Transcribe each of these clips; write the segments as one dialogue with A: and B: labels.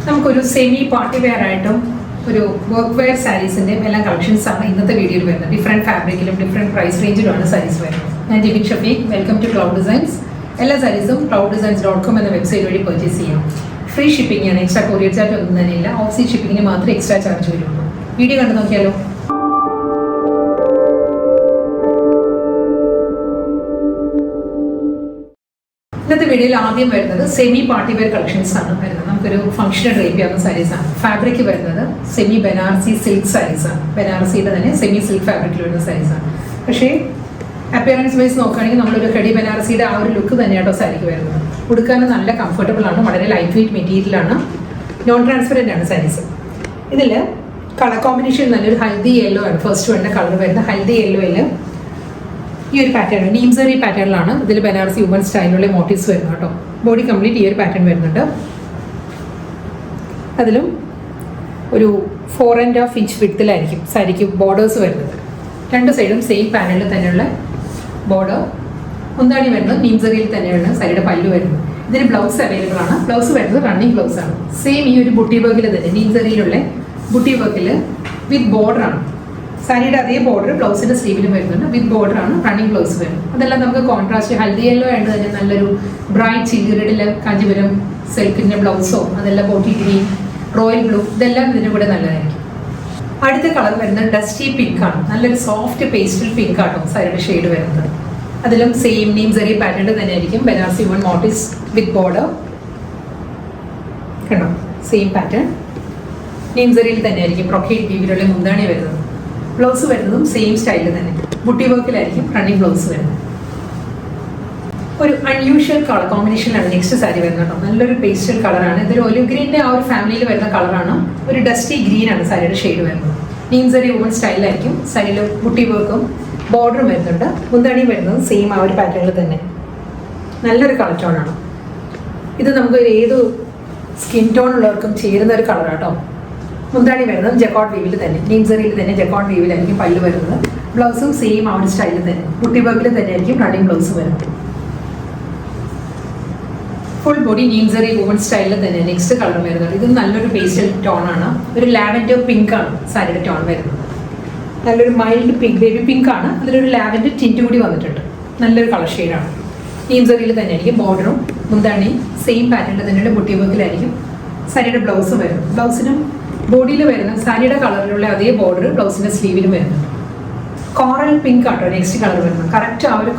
A: നമുക്കൊരു semi party wear ആയിട്ടും ഒരു വർക്ക് വെയർ സാരീസിൻ്റെയും എല്ലാം കളക്ഷൻസ് ആണ് ഇന്നത്തെ വീഡിയോയിൽ വരുന്നത്. ഡിഫറെൻറ്റ് ഫാബ്രിക്കിലും ഡിഫറെൻറ്റ് പ്രൈസ് റേഞ്ചിലുമാണ് സാരീസ് വരുന്നത്. ഞാൻ Jibin Shafeeq, welcome to Cloud Designs. എല്ലാ സാരീസും clouddesigns.com എന്ന വെബ്സൈറ്റ് വഴി പർച്ചേസ് ചെയ്യാം. ഫ്രീ ഷിപ്പിംഗ് ആണ്, എക്സ്ട്രാ കൊറിയർ ചാർജ് ഒന്നും തന്നെ ഇല്ല. ഓഫ്സീ ഷിപ്പിങ്ങിന് മാത്രമേ എക്സ്ട്രാ ചാർജ് വരുള്ളൂ. വീഡിയോ കണ്ടു നോക്കിയാലോ. ഇന്നത്തെ വീഡിയോയിൽ ആദ്യം വരുന്നത് സെമി പാർട്ടി വെയർ കളക്ഷൻസ് ആണ് വരുന്നത്. നമുക്കൊരു ഫംഗ്ഷണൽ ഡ്രേപ്പ് ചെയ്യാവുന്ന സാരീസ് ആണ്. ഫാബ്രിക് വരുന്നത് സെമി ബനാറസി സിൽക്ക് സാരീസ് ആണ്. ബനാറസിയുടെ തന്നെ സെമി സിൽക്ക് ഫാബ്രിക്കിൽ വരുന്ന സാരീസ് ആണ്. പക്ഷേ അപ്പിയറൻസ് വൈസ് നോക്കുകയാണെങ്കിൽ നമ്മളൊരു കടി ബനാറസിയുടെ ആ ഒരു ലുക്ക് തന്നെയാട്ടോ സാരിക്ക് വരുന്നത്. ഉടുക്കാൻ നല്ല കംഫർട്ടബിൾ ആണ്, വളരെ ലൈറ്റ് വെയിറ്റ് മെറ്റീരിയലാണ്, നോൺ ട്രാൻസ്പെറൻ്റ് ആണ് സാരീസ്. ഇതിൽ കളർ കോമ്പിനേഷൻ നല്ലൊരു ഹൽദി യെല്ലോ ആണ്. ഫസ്റ്റ് വേണ്ട കളർ വരുന്നത് ഹൽദി യെല്ലോയിൽ ഈ ഒരു പാറ്റേൺ നീംസറി പാറ്റേണിലാണ്. ഇതിൽ ബനാറസി വുമൺ സ്റ്റൈലിലുള്ള മോട്ടീവ്സ് വരുന്നു കേട്ടോ. ബോഡി കംപ്ലീറ്റ് ഈ ഒരു പാറ്റേൺ വരുന്നുണ്ട്. അതിലും ഒരു 4.5 ഇഞ്ച് വിഡ്ത്തിലായിരിക്കും സാരിക്ക് ബോർഡേഴ്സ് വരുന്നത്. രണ്ട് സൈഡും സെയിം പാനലിൽ തന്നെയുള്ള ബോർഡർ. മുന്താണി വരുന്നത് നീംസറിയിൽ തന്നെയാണ് സാരിയുടെ പല്ലു വരുന്നത്. ഇതിന് ബ്ലൗസ് അവൈലബിൾ ആണ്. ബ്ലൗസ് വരുന്നത് റണ്ണിങ് ബ്ലൗസ് ആണ്. സെയിം ഈ ഒരു ബുട്ടി വർക്കിൽ തന്നെ നീംസറിയിലുള്ള ബുട്ടി വർക്കിൽ വിത്ത് ബോർഡർ ആണ്. സാരിയുടെ അതേ ബോർഡർ ബ്ലൗസിന്റെ സ്ലീവിലും വരുന്നുണ്ട്. വിത്ത് ബോർഡർ ആണ് റണ്ണിങ് ബ്ലൗസ് വരുന്നത്. അതെല്ലാം നമുക്ക് കോൺട്രാസ്റ്റ് ഹൽദി യെല്ലോ ആയിട്ട് തന്നെ നല്ലൊരു ബ്രൈറ്റ് ചില്ലി റെഡിലെ കാഞ്ചീപുരം സിൽക്കിന്റെ ബ്ലൗസോ അതെല്ലാം ബോട്ടി ഗ്രീൻ, റോയൽ ബ്ലൂ, ഇതെല്ലാം ഇതിനും കൂടെ നല്ലതായിരിക്കും. അടുത്ത കളർ വരുന്നത് ഡസ്റ്റി പിങ്ക് ആണ്. നല്ലൊരു സോഫ്റ്റ് പേസ്റ്റൽ പിങ്ക് ആട്ടോ സാരിയുടെ ഷെയ്ഡ് വരുന്നത്. അതിലും സെയിം നീംസറി പാറ്റേൺ തന്നെ ആയിരിക്കും. ബനാറസി വുമൺ മോട്ടീവ്സ് വിത്ത് ബോർഡർ കണ്ടോ, സെയിം പാറ്റേൺ. നീംസറിയിൽ തന്നെ ആയിരിക്കും ബ്രൊക്കേഡ് വീവിലുള്ള മുന്താണി വരുന്നത്. ബ്ലൗസ് വരുന്നതും സെയിം സ്റ്റൈലിൽ തന്നെ ബുട്ടി വർക്കിലായിരിക്കും റണ്ണിങ് ബ്ലൗസ് വരുന്നത്. ഒരു അൺയൂഷ്വൽ കളർ കോമ്പിനേഷനിലാണ് നെക്സ്റ്റ് സാരി വരുന്നത് കേട്ടോ. നല്ലൊരു പേസ്റ്റൽ കളറാണ്. ഇതൊരു ഒലിവ് ഗ്രീനിന്റെ ആ ഒരു ഫാമിലിയിൽ വരുന്ന കളറാണ്. ഒരു ഡസ്റ്റി ഗ്രീൻ ആണ് സാരിയുടെ ഷെയ്ഡ് വരുന്നത്. നീംസറി വുമൺ സ്റ്റൈലിലായിരിക്കും. സാരിയിൽ ബുട്ടി വർക്കും ബോർഡറും വരുന്നുണ്ട്. മുന്താണിയും വരുന്നത് സെയിം ആ ഒരു പാറ്റേണിൽ തന്നെ. നല്ലൊരു കളർ ടോണാണ് ഇത്. നമുക്ക് ഏത് സ്കിൻ ടോൺ ഉള്ളവർക്കും ചേരുന്ന ഒരു കളറാട്ടോ. മുന്താണി വരുന്നത് ജക്കോട്ട് വീവിൽ തന്നെ, നീംസറിയിൽ തന്നെ ജക്കോട്ട് വീവിലായിരിക്കും പല്ല് വരുന്നത്. ബ്ലൗസും സെയിം ആ ഒരു സ്റ്റൈലിൽ തന്നെ ബുട്ടി വർക്കിൽ തന്നെ ആയിരിക്കും റണ്ണിങ് ബ്ലൗസ് വരുന്നത്. ഫുൾ ബോഡി നീംസറി വുമൺ സ്റ്റൈലിൽ തന്നെ നെക്സ്റ്റ് കളർ വരുന്നത്. ഇത് നല്ലൊരു പേസ്റ്റൽ ടോൺ ആണ്. ഒരു ലാവൻഡർ പിങ്ക് ആണ് സാരിയുടെ ടോൺ വരുന്നത്. നല്ലൊരു മൈൽഡ് പിങ്ക്, ബേബി പിങ്ക് ആണ്. അതിലൊരു ലാവൻഡർ ടിൻറ്റ് കൂടി വന്നിട്ടുണ്ട്. നല്ലൊരു കളർ ഷെയ്ഡാണ്. നീംസറിയിൽ തന്നെ ആയിരിക്കും ബോർഡറും മുന്താണിയും സെയിം പാറ്റേണിൽ തന്നെയുള്ള ബുട്ടി വർക്കിലായിരിക്കും സാരിയുടെ ബ്ലൗസ് വരുന്നത്. ബ്ലൗസിനും ബോഡിയിൽ വരുന്ന സാരിയുടെ കളറിലുള്ള അതേ ബോർഡർ ബ്ലൗസിന്റെ സ്ലീവിലും വരുന്നുണ്ട്. കോറൽ പിങ്ക് ആട്ടോ നെക്സ്റ്റ് കളർ വരുന്നത്. കറക്റ്റ് ആ ഒരു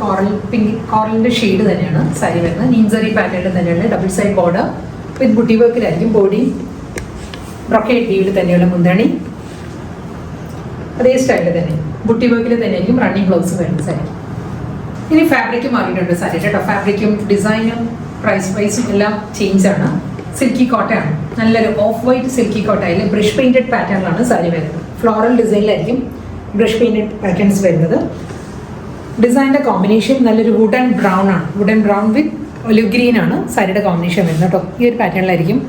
A: കോറലിന്റെ ഷെയ്ഡ് തന്നെയാണ് സാരി വരുന്നത്. നീംസറി പാറ്റേണിൽ തന്നെയുള്ള ഡബിൾ സൈഡ് ബോർഡർ വിത്ത് ബുട്ടി വർക്കിലായിരിക്കും. ബോഡി ബ്രൊക്കേഡ് വീവിൽ തന്നെയുള്ള മുന്താണി അതേ സ്റ്റൈലിൽ തന്നെ ബുട്ടി വർക്കിൽ തന്നെ ആയിരിക്കും റണ്ണിങ് ബ്ലൗസ് വരുന്നത് സാരി. ഇനി ഫാബ്രിക് മാറിയിട്ടുണ്ട് സാരി കേട്ടോ. ഫാബ്രിക്കും ഡിസൈനും പ്രൈസ് വൈസും എല്ലാം ചേഞ്ച് ആണ്. സിൽക്കി കോട്ടയാണ്. നല്ലൊരു ഓഫ് വൈറ്റ് സിൽക്കി കോട്ടയിൽ ബ്രഷ് പെയിന്റഡ് പാറ്റേണിലാണ് സാരി വരുന്നത്. ഫ്ലോറൽ ഡിസൈനിലായിരിക്കും ബ്രഷ് പെയിന്റഡ് പാറ്റേൺസ് വരുന്നത്. ഡിസൈനിന്റെ കോമ്പിനേഷൻ നല്ലൊരു വുഡൻ ബ്രൗൺ ആണ്. Wooden brown with olive green ആണ് സാരിയുടെ കോമ്പിനേഷൻ വരുന്നത് കേട്ടോ. ഈ ഒരു പാറ്റേണിലായിരിക്കും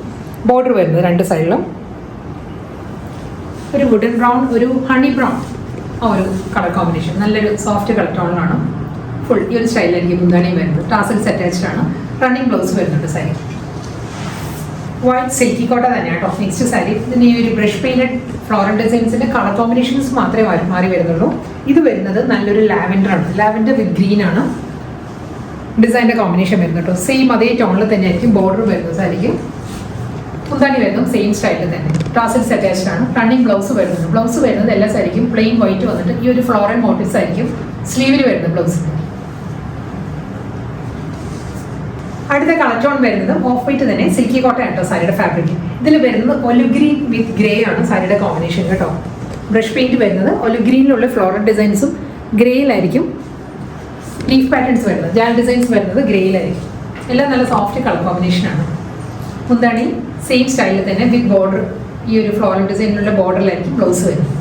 A: ബോർഡർ വരുന്നത് രണ്ട് സൈഡിലും. ഒരു വുഡൻ ബ്രൗൺ, ഒരു ഹണി ബ്രൗൺ ആ ഒരു കളർ കോമ്പിനേഷൻ. നല്ലൊരു സോഫ്റ്റ് കളർ ടോണിലാണ്. ഫുൾ ഈ ഒരു സ്റ്റൈലിലായിരിക്കും മുന്താണിയും വരുന്നത്. ടാസൽസ് അറ്റാച്ച്ഡ് ആണ്. റണ്ണിങ് ബ്ലൗസ് വരുന്നുണ്ട് സാരി. വൈറ്റ് സിൽക്കി കോട്ട തന്നെയാണ് കേട്ടോ നെക്സ്റ്റ് സാരി. ഇതിന് ഈ ഒരു ബ്രഷ് പെയിന്റഡ് ഫ്ലോറൽ ഡിസൈൻസിന്റെ കളർ കോമ്പിനേഷൻസ് മാത്രമേ മാറി വരുന്നുള്ളൂ. ഇത് വരുന്നത് നല്ലൊരു ലാവൻഡർ ആണ്. ലാവൻഡർ വിത്ത് ഗ്രീൻ ആണ് ഡിസൈനിന്റെ കോമ്പിനേഷൻ വരുന്നത് കേട്ടോ. സെയിം അതേ ടോണിൽ തന്നെ ആയിരിക്കും ബോർഡർ വരുന്നത് സാരിക്ക്. മുന്താണി വരുന്നതും സെയിം സ്റ്റൈലിൽ തന്നെ. ടാസൽസ് അറ്റാച്ച്ഡ് ആണ്. റണ്ണിങ് ബ്ലൗസ് വരുന്നുണ്ട്. ബ്ലൗസ് വരുന്നത് എല്ലാ സാരിക്കും പ്ലെയിൻ വൈറ്റ് വന്നിട്ട് ഈ ഒരു ഫ്ലോറൽ മോട്ടീവ്സ് ആയിരിക്കും സ്ലീവിൽ വരുന്നത് ബ്ലൗസിന്. അടുത്ത കളർ ടോൺ വരുന്നത് ഓഫ് വൈറ്റ് തന്നെ സിൽക്കി കോട്ടൺ കേട്ടോ സാരിയുടെ ഫാബ്രിക്. ഇതിൽ വരുന്നത് ഒലിവ് ഗ്രീൻ വിത്ത് ഗ്രേ ആണ് സാരിയുടെ കോമ്പിനേഷൻ കേട്ടോ. ബ്രഷ് പെയിന്റ് വരുന്നത് ഒലിവ് ഗ്രീനിലുള്ള ഫ്ലോറൽ ഡിസൈൻസും ഗ്രേയിലായിരിക്കും. ലീഫ് പാറ്റേൺസ് വരുന്നത് ജാൽ ഡിസൈൻസ് വരുന്നത് ഗ്രേയിലായിരിക്കും. എല്ലാം നല്ല സോഫ്റ്റ് കളർ കോമ്പിനേഷനാണ്. മുന്താണി സെയിം സ്റ്റൈലിൽ തന്നെ വിത്ത് ബോർഡർ ഈ ഒരു ഫ്ലോറൽ ഡിസൈനിലുള്ള ബോർഡറിലായിരിക്കും ബ്ലൗസ് വരുന്നത്.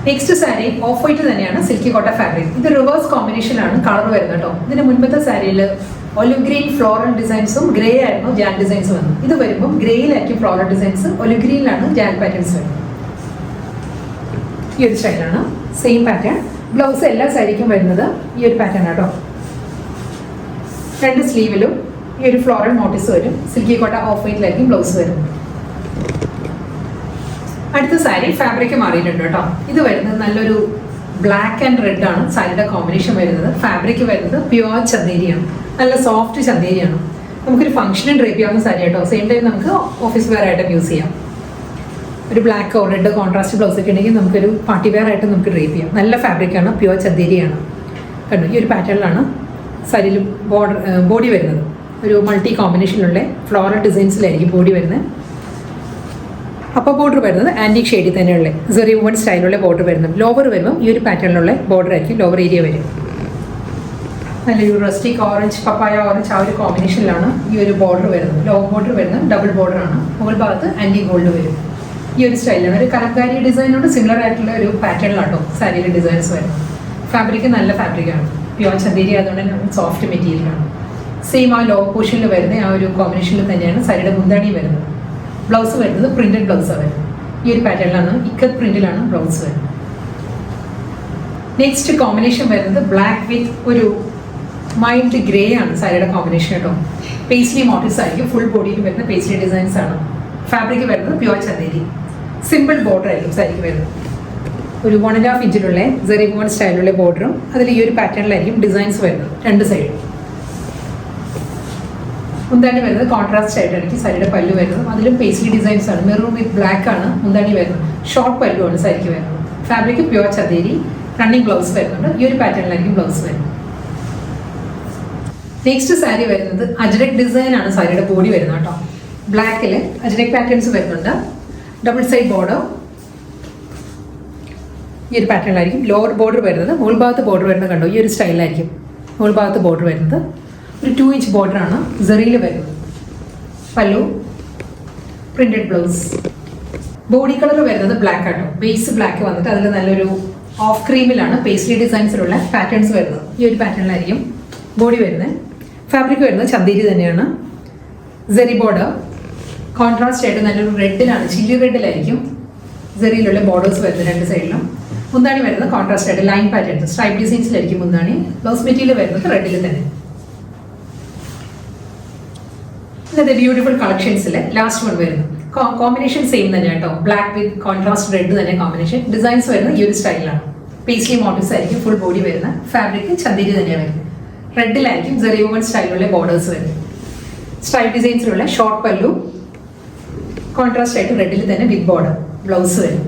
A: നെക്സ്റ്റ് സാരി ഓഫ് വൈറ്റ് തന്നെയാണ് സിൽക്കി കോട്ട ഫാബ്രിക്. ഇത് റിവേഴ്സ് കോമ്പിനേഷനാണ് കളർ വരുന്നത് കേട്ടോ. ഇതിന് മുൻപത്തെ സാരിയിൽ ഒലിവ് ഗ്രീൻ ഫ്ലോറൽ ഡിസൈൻസും ഗ്രേ ആയിരുന്നു ജാൽ ഡിസൈൻസ് വന്നു. ഇത് വരുമ്പോൾ ഗ്രേയിലായിരിക്കും ഫ്ലോറൽ ഡിസൈൻസ്, ഒലിവ് ഗ്രീനിലാണ് ജാൽ പാറ്റേൺസ് വരുന്നത്. ഈ ഒരു സ്റ്റൈലാണ് സെയിം പാറ്റേൺ. ബ്ലൗസ് എല്ലാ സാരിക്കും വരുന്നത് ഈ ഒരു പാറ്റേൺ ആട്ടോ. രണ്ട് സ്ലീവിലും ഈ ഒരു ഫ്ലോറൽ മോട്ടീവ്സ് വരും. സിൽക്കി കോട്ട ഓഫ് വൈറ്റിലായിരിക്കും ബ്ലൗസ് വരുന്നത്. അടുത്ത സാരി ഫാബ്രിക് മാറിയിട്ടുണ്ട് കേട്ടോ. ഇത് വരുന്നത് നല്ലൊരു ബ്ലാക്ക് ആൻഡ് റെഡ് ആണ് സാരിയുടെ കോമ്പിനേഷൻ വരുന്നത്. ഫാബ്രിക് വരുന്നത് പ്യുവർ ചന്ദേരിയാണ്, നല്ല സോഫ്റ്റ് ചന്ദേരിയാണ്. നമുക്കൊരു ഫംഗ്ഷനും ഡ്രേപ്പ് ചെയ്യാവുന്ന സാരി കേട്ടോ. സെയിം ടൈം നമുക്ക് ഓഫീസ് വെയർ ആയിട്ടും യൂസ് ചെയ്യാം. ഒരു black or red contrast blouse ഒക്കെ ഉണ്ടെങ്കിൽ നമുക്കൊരു പാർട്ടി വെയർ ആയിട്ട് നമുക്ക് ഡ്രേപ്പ് ചെയ്യാം. നല്ല ഫാബ്രിക്കാണ്, പ്യുവർ ചന്ദേരിയാണ്. കണ്ടു, ഈ ഒരു പാറ്റേണിലാണ് സാരിയിൽ ബോഡി വരുന്നത്. ഒരു മൾട്ടി കോമ്പിനേഷനിലുള്ള ഫ്ലോറൽ ഡിസൈൻസിലായിരിക്കും ബോഡി വരുന്നത്. അപ്പോൾ ബോർഡർ വരുന്നത് ആൻറ്റിക് ഷെയ്ഡിൽ തന്നെയുള്ള സെറി വുമൺ സ്റ്റൈലുള്ള ബോർഡർ വരുന്നത്. ലോവർ വരുമ്പോൾ ഈ ഒരു പാറ്റേണിലുള്ള ബോർഡർ ആയിരിക്കും ലോവർ ഏരിയ വരും. നല്ലൊരു റസ്റ്റിക് ഓറഞ്ച്, പപ്പായ ഓറഞ്ച് ആ ഒരു കോമ്പിനേഷനിലാണ് ഈ ഒരു ബോർഡർ വരുന്നത്. ലോവർ ബോർഡർ വരുന്നത് ഡബിൾ ബോർഡറാണ്. മുകൾ ഭാഗത്ത് ആൻറ്റിക് ഗോൾഡ് വരും. ഈ ഒരു സ്റ്റൈലാണ് ഒരു കലംകാരി ഡിസൈനോട് സിമിലർ ആയിട്ടുള്ള ഒരു പാറ്റേണിലാട്ടോ സാരിയിലെ ഡിസൈൻസ് വരുന്നത്. ഫാബ്രിക് നല്ല ഫാബ്രിക്കാണ്, പ്യുവർ ചന്ദേരി ആയതുകൊണ്ട് തന്നെ സോഫ്റ്റ് മെറ്റീരിയലാണ്. സെയിം ആ ലോ പോർഷനിൽ വരുന്ന ആ ഒരു കോമ്പിനേഷനിൽ തന്നെയാണ് സാരിയുടെ മുന്താണി വരുന്നത്. ബ്ലൗസ് വരുന്നത് പ്രിന്റഡ് ബ്ലൗസാണ് വരുന്നത്. ഈ ഒരു പാറ്റേണിലാണ്, ഇക്കത്ത് പ്രിന്റിലാണ് ബ്ലൗസ് വരുന്നത്. നെക്സ്റ്റ് കോമ്പിനേഷൻ വരുന്നത് ബ്ലാക്ക് വിത്ത് ഒരു മൈൽഡ് ഗ്രേ ആണ് സാരിയുടെ കോമ്പിനേഷൻ കേട്ടോ. പേസ്ലി മോട്ടീവ്സ് ആയിരിക്കും, ഫുൾ ബോഡിയിൽ വരുന്ന പേസ്ലി ഡിസൈൻസ് ആണ്. ഫാബ്രിക് വരുന്നത് പ്യുവർ ചന്ദേരി. സിമ്പിൾ ബോർഡർ ആയിരിക്കും സാരിക്ക് വരുന്നത്. ഒരു 1.5 ഇഞ്ചിലുള്ള സെറി വുമൺ സ്റ്റൈലുള്ള ബോർഡറും അതിൽ ഈ ഒരു പാറ്റേണിലായിരിക്കും ഡിസൈൻസ് വരുന്നത് രണ്ട് സൈഡും. മുന്താണി വരുന്നത് കോൺട്രാസ്റ്റ് ആയിട്ടായിരിക്കും സാരിയുടെ പല്ലു വരുന്നത്. അതിലും പേസ്ലി ഡിസൈൻസ് ആണ്. മെറൂൺ വിത്ത് ബ്ലാക്ക് ആണ് മുന്താണി വരുന്നത്. ഷോർട്ട് പല്ലു ആണ് സാരിക്ക് വരുന്നത്. Fabric pure Chanderi. Running blouse വരുന്നുണ്ട്. ഈ ഒരു പാറ്റേണിലായിരിക്കും ബ്ലൗസ് വരുന്നത്. നെക്സ്റ്റ് സാരി വരുന്നത് അജ്രക് ഡിസൈൻ ആണ് സാരിയുടെ ബോഡി വരുന്നത് കേട്ടോ. ബ്ലാക്കിൽ അജ്രക് പാറ്റേൺസ് വരുന്നുണ്ട്. ഡബിൾ സൈഡ് ബോർഡർ ഈ ഒരു പാറ്റേണിലായിരിക്കും. ലോവർ ബോർഡർ വരുന്നത്, മുകൾ ഭാഗത്ത് ബോർഡർ വരുന്നത് കണ്ടോ ഈ ഒരു സ്റ്റൈലായിരിക്കും മുകൾ ഭാഗത്ത് ബോർഡർ വരുന്നത്. ഒരു 2 ഇഞ്ച് ബോർഡറാണ് സെറിയിൽ വരുന്നത്. പല്ലു, പ്രിന്റഡ് ബ്ലൗസ്. ബോഡി കളർ വരുന്നത് ബ്ലാക്ക് ആട്ടോ. ബേസ് ബ്ലാക്ക് വന്നിട്ട് അതിൽ നല്ലൊരു ഓഫ് ക്രീമിലാണ് പേസ്ലി ഡിസൈൻസിലുള്ള പാറ്റേൺസ് വരുന്നത്. ഈ ഒരു പാറ്റേണിലായിരിക്കും ബോഡി വരുന്നത്. ഫാബ്രിക് വരുന്നത് ചന്ദേരി തന്നെയാണ്. സെറി ബോർഡർ കോൺട്രാസ്റ്റ് ആയിട്ട് നല്ലൊരു റെഡിലാണ്, ചില്ലി റെഡിലായിരിക്കും സെറിയിലുള്ള ബോർഡേഴ്സ് വരുന്നത് രണ്ട് സൈഡിലും. മുന്താണി വരുന്നത് കോൺട്രാസ്റ്റ് ആയിട്ട് ലൈൻ പാറ്റേൺസ് സ്ട്രൈപ്പ് ഡിസൈൻസിലായിരിക്കും മുന്താണി. ബ്ലൗസ് മെറ്റീരിയൽ വരുന്നത് റെഡിൽ തന്നെ. ഇന്നത്തെ ബ്യൂട്ടിഫുൾ കളക്ഷൻസിൽ ലാസ്റ്റ് വൺ വരുന്നു. കോമ്പിനേഷൻ സെയിം തന്നെ കേട്ടോ. ബ്ലാക്ക് വിത്ത് കോൺട്രാസ്റ്റ് റെഡ് തന്നെ കോമ്പിനേഷൻ. ഡിസൈൻസ് വരുന്നത് ഈ ഒരു സ്റ്റൈലാണ്. പേസ്ലി മോട്ടീവ്സ് ആയിരിക്കും ഫുൾ ബോഡി വരുന്ന. ഫാബ്രിക് ചന്ദേരി തന്നെയാണ് വരുന്നത്. റെഡിലായിരിക്കും സെറി വുമൺ സ്റ്റൈലുള്ള ബോർഡേഴ്സ് വരുന്നത്. സ്ട്രൈപ്പ് ഡിസൈൻസിലുള്ള ഷോർട്ട് പല്ലു, കോൺട്രാസ്റ്റ് ആയിട്ട് റെഡിൽ തന്നെ വിത്ത് ബോർഡർ ബ്ലൗസ് വരും.